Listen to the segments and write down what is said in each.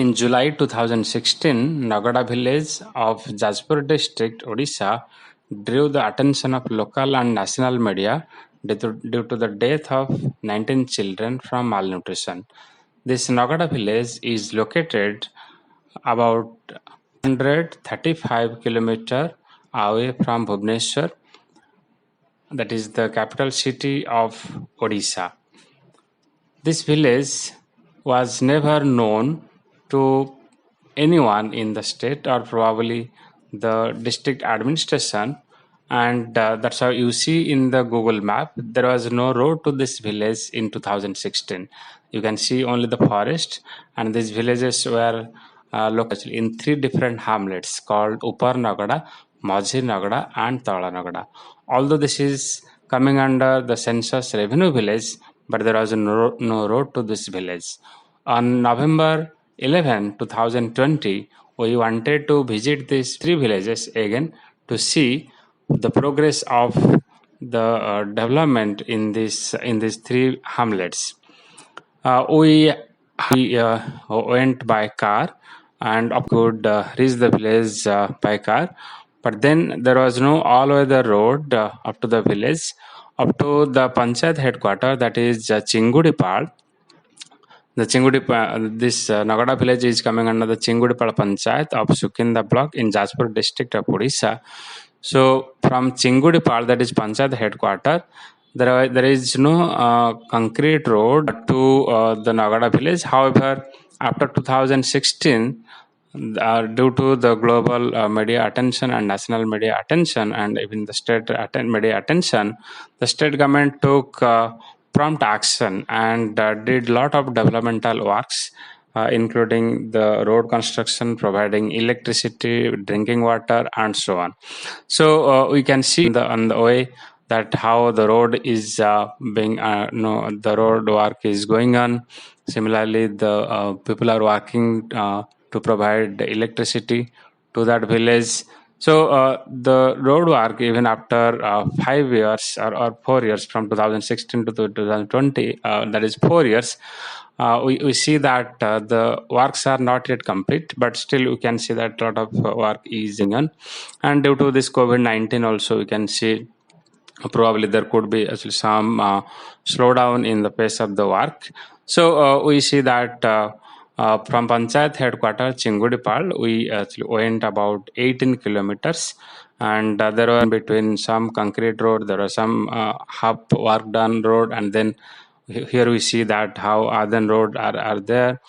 In July 2016, Nagada village of Jajpur district, Odisha, drew the attention of local and national media due to the death of 19 children from malnutrition. This Nagada village is located about 135 kilometers away from Bhubaneswar, that is the capital city of Odisha. This village was never known to anyone in the state or probably the district administration, and that's how you see in the Google map there was no road to this village in 2016. You can see only the forest, and these villages were located in three different hamlets called Upar Nagada, Majhi Nagada, and Tala Nagada. Although this is coming under the census revenue village, but there was no road to this village. On November 11, 2020, we wanted to visit these three villages again to see the progress of the development in these three hamlets. We went by car and could reach the village by car, but then there was no all-weather road up to the village, up to the panchayat headquarters, that is Chingudipal. This Nagada village is coming under the Chingudipal Panchayat of Sukinda block in Jajpur district of Odisha. So from Chingudipal, that is Panchayat headquarters, there is no concrete road to the Nagada village. However, after 2016, due to the global media attention and national media attention and even the state media attention, the state government took prompt action and did lot of developmental works, including the road construction, providing electricity, drinking water, and so on. So we can see on the way that how the road is the road work is going on. Similarly, the people are working to provide electricity to that village. So the road work, even after 5 years or 4 years, from 2016 to 2020, that is 4 years, we see that the works are not yet complete, but still we can see that a lot of work is going on. And due to this COVID-19 also, we can see probably there could be actually some slowdown in the pace of the work. So we see that from Panchayat headquarters, Chingudipal, we actually went about 18 kilometers, and there were in between some concrete road, there was some half work done road, and then here we see that how other road are there,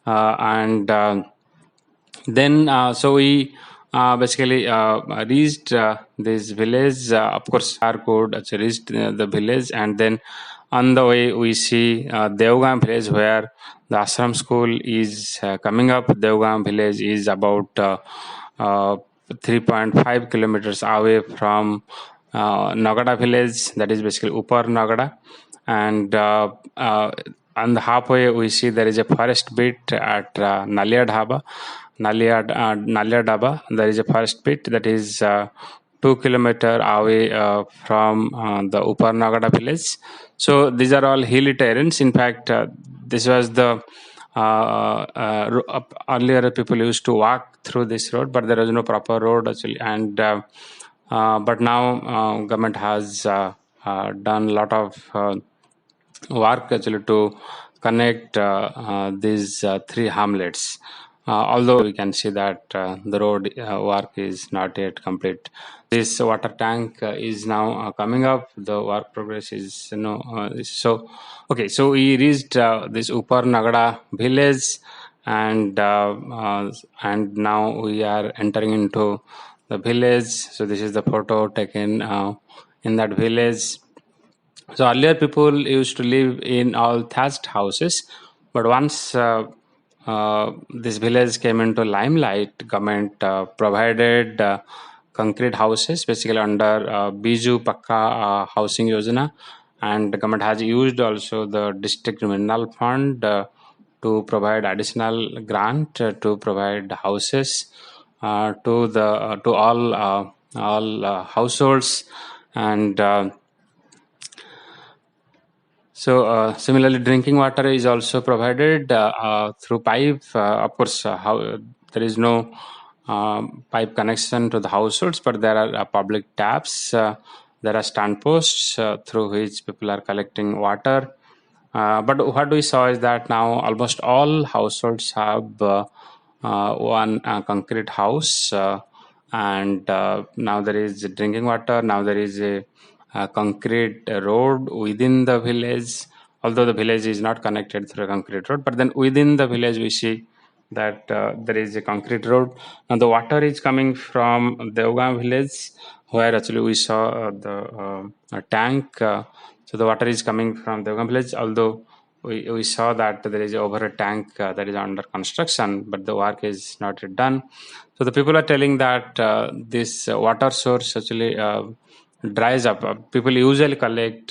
and then so we basically reached this village. Of course, our code actually reached the village, and then on the way we see Devgam village, where the ashram school is coming up. Devgam village is about 3.5 kilometers away from Nagada village, that is basically Upar Nagada. And on the halfway we see there is a forest bit at Nalia Daba. There is a forest pit that is 2 kilometers away from the Upar Nagada village. So these are all hilly terrains. In fact, this was the earlier people used to walk through this road, but there was no proper road actually. And but now government has done a lot of work actually to connect these three hamlets. Although we can see that the road work is not yet complete. This water tank is now coming up. The work progress is so okay. So we reached this Upar Nagada village, and now we are entering into the village. So this is the photo taken in that village. So earlier people used to live in all thatched houses, but once this village came into limelight, government provided concrete houses, basically under Biju Pakka Housing Yojana, and the government has used also the district mineral fund to provide additional grant to provide houses to all households. And Similarly, drinking water is also provided through pipe. Of course, there is no pipe connection to the households, but there are public taps. There are stand posts through which people are collecting water. But what we saw is that now almost all households have one concrete house, and now there is drinking water. Now there is a concrete road within the village, although the village is not connected through a concrete road, but then within the village we see that there is a concrete road. Now the water is coming from Devgaon village, where actually we saw a tank. So the water is coming from Devgaon village, although we saw that there is over a tank that is under construction, but the work is not yet done. So the people are telling that this water source actually dries up. People usually collect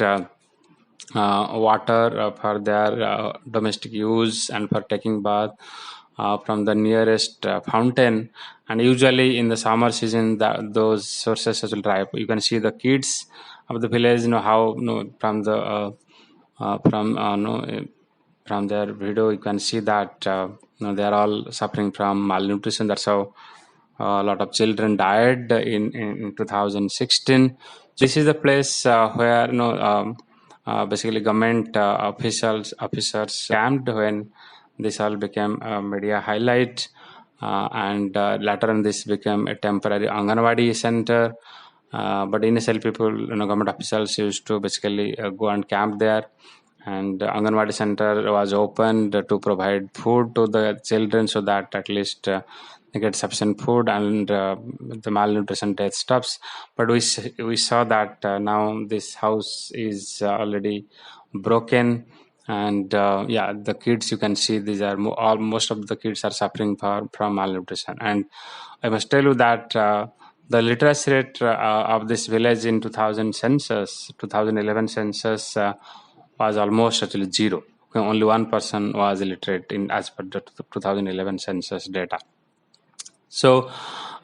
water for their domestic use and for taking bath from the nearest fountain, and usually in the summer season those sources will dry up. You can see the kids of the village, how from the from their video you can see that they are all suffering from malnutrition. That's how a lot of children died in 2016. This is the place where basically government officers camped when this all became a media highlight, and later on this became a temporary Anganwadi center. But initially people, government officials used to basically go and camp there, and Anganwadi center was opened to provide food to the children so that at least they get sufficient food and the malnutrition death stops. But we saw that now this house is already broken, and the kids, you can see these are most of the kids are suffering from malnutrition. And I must tell you that the literacy rate of this village in 2011 census was almost actually zero. Only one person was illiterate in as per the 2011 census data. So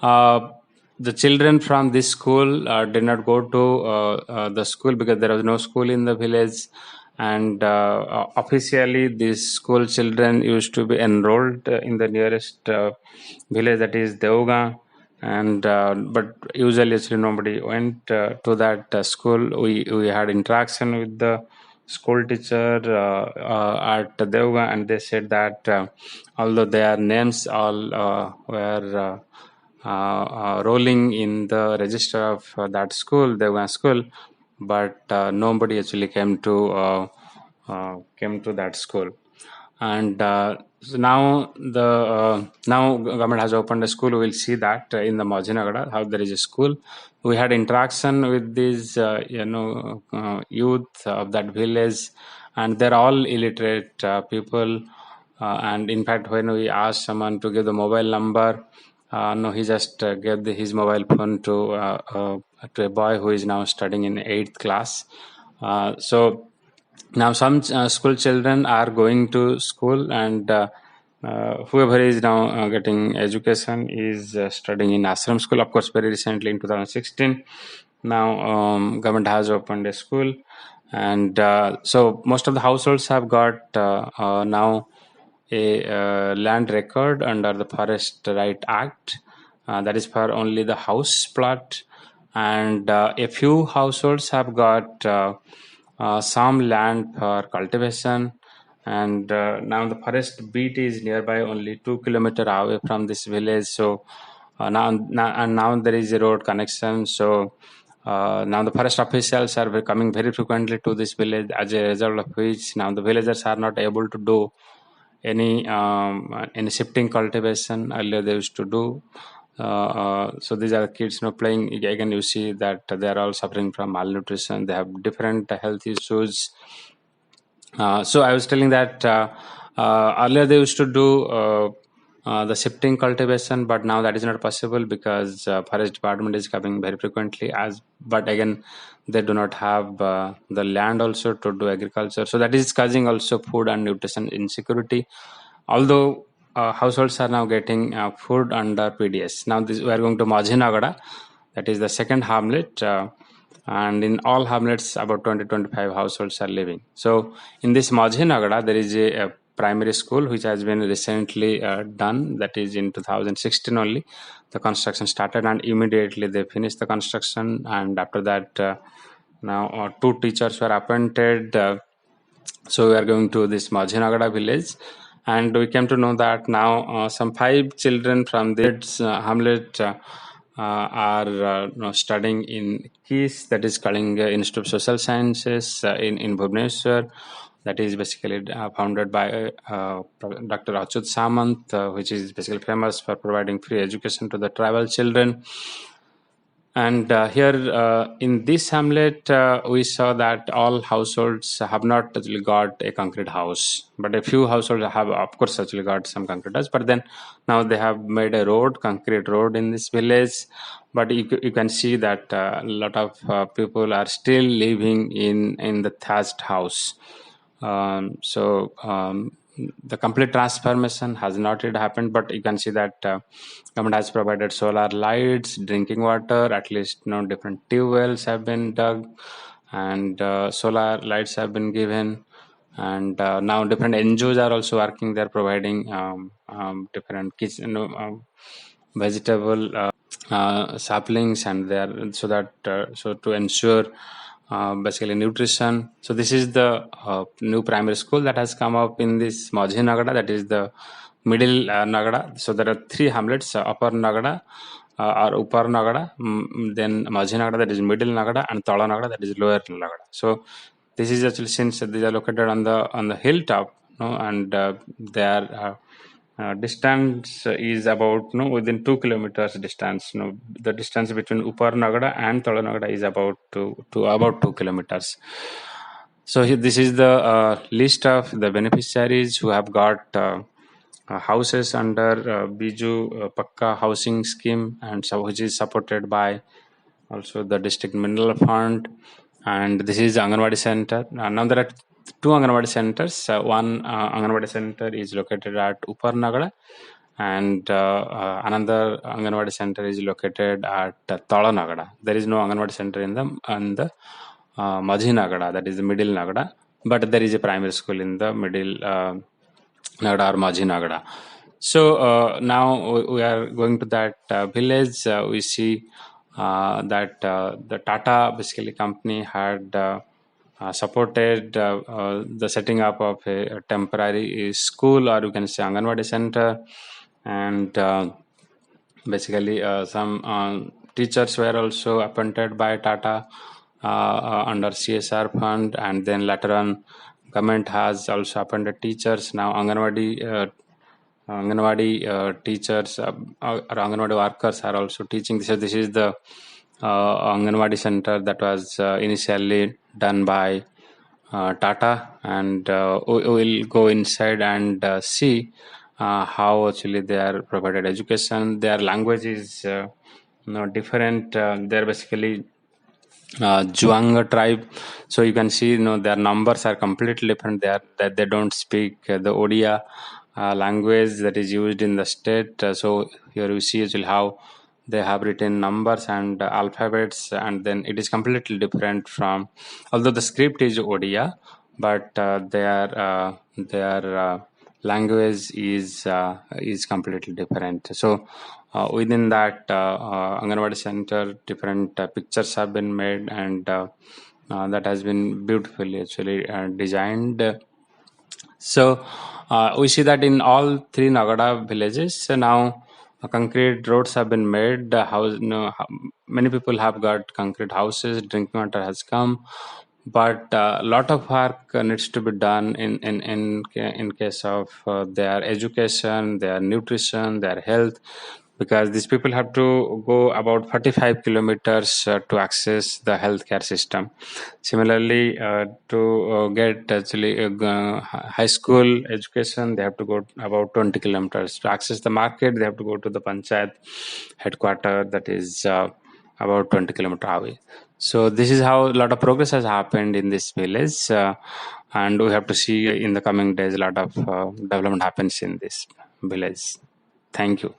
the children from this school did not go to the school because there was no school in the village, and officially these school children used to be enrolled in the nearest village, that is Devgaon. And but usually actually nobody went to that school. We had interaction with the school teacher at Devgaon, and they said that although their names all were rolling in the register of that school, Devgaon school, but nobody actually came to that school. And so now now government has opened a school. We will see that in the Majinagada how there is a school. We had interaction with these youth of that village, and they're all illiterate people. And in fact, when we asked someone to give the mobile number, no, he just gave his mobile phone to a boy who is now studying in 8th class. So now some school children are going to school, and whoever is now getting education is studying in ashram school. Of course, very recently in 2016, now government has opened a school, and so most of the households have got now a land record under the Forest Right Act. That is for only the house plot, and a few households have got some land for cultivation. And now the forest beat is nearby, only 2 kilometers away from this village. So now there is a road connection. So now the forest officials are coming very frequently to this village, as a result of which now the villagers are not able to do any shifting cultivation earlier they used to do. So these are kids playing. Again, you see that they are all suffering from malnutrition. They have different health issues. So I was telling that earlier they used to do the shifting cultivation, but now that is not possible because forest department is coming very frequently. But again, they do not have the land also to do agriculture. So that is causing also food and nutrition insecurity. Although households are now getting food under PDS. Now we are going to Majinagada, that is the second hamlet. and in all hamlets about 20-25 households are living. So in this Majhi Nagada, there is a primary school which has been recently done, that is in 2016 only. The construction started and immediately they finished the construction, and after that now 2 teachers were appointed. So we are going to this Majhi Nagada village, and we came to know that now some 5 children from this hamlet are studying in KIS, that is Kalinga Institute of Social Sciences in Bhubaneswar. That is basically founded by Dr. Achyut Samant, which is basically famous for providing free education to the tribal children. And here in this hamlet, we saw that all households have not actually got a concrete house, but a few households have, of course, actually got some concrete house. But then now they have made a road, concrete road in this village. But you can see that a lot of people are still living in the thatched house. The complete transformation has not yet happened, but you can see that government has provided solar lights, drinking water, at least different tube wells have been dug, and solar lights have been given. And now different NGOs are also working. They're providing different kitchen, vegetable saplings, and they are so to ensure basically nutrition. So this is the new primary school that has come up in this Majhi Nagada, that is the middle Nagada. So there are 3 hamlets: Upper Nagada or Upar Nagada, then Majhi Nagada, that is middle Nagada, and Tala Nagada, that is lower Nagada. So this is actually, since these are located on the hilltop, and they are distance is about within 2 kilometers distance. The distance between Upar Nagada and Tala Nagada is about about 2 kilometers. So this is the list of the beneficiaries who have got houses under Biju Pakka housing scheme, and so which is supported by also the district mineral fund. And this is Anganwadi center. Now there are 2 Anganwadi centers. One Anganwadi center is located at Upar Nagada, and another Anganwadi center is located at Tala Nagada. There is no Anganwadi center in the Majhi Nagada, that is the middle Nagada, but there is a primary school in the middle Nagada or Majhi Nagada. So now we are going to that village. We see that the Tata basically company had supported the setting up of a temporary school, or you can say Anganwadi center, and basically some teachers were also appointed by Tata under CSR fund, and then later on government has also appointed teachers. Now Anganwadi teachers or Anganwadi workers are also teaching. So this is the Anganwadi center that was initially done by Tata, and we will go inside and see how actually they are provided education. Their language is different. They're basically Juanga tribe. So you can see, their numbers are completely different. They don't speak the Odia language that is used in the state. So here you see actually how they have written numbers and alphabets, and then it is completely different from, although the script is Odia, but their language is completely different. So within that Anganwadi center, different pictures have been made, and that has been beautifully actually designed. So we see that in all 3 Nagada villages now concrete roads have been made. Many people have got concrete houses. Drinking water has come, but a lot of work needs to be done in case of their education, their nutrition, their health, because these people have to go about 45 kilometers to access the healthcare system. Similarly, to get actually high school education, they have to go about 20 kilometers. To access the market, they have to go to the panchayat headquarters, that is about 20 kilometers away. So this is how a lot of progress has happened in this village, and we have to see in the coming days a lot of development happens in this village. Thank you.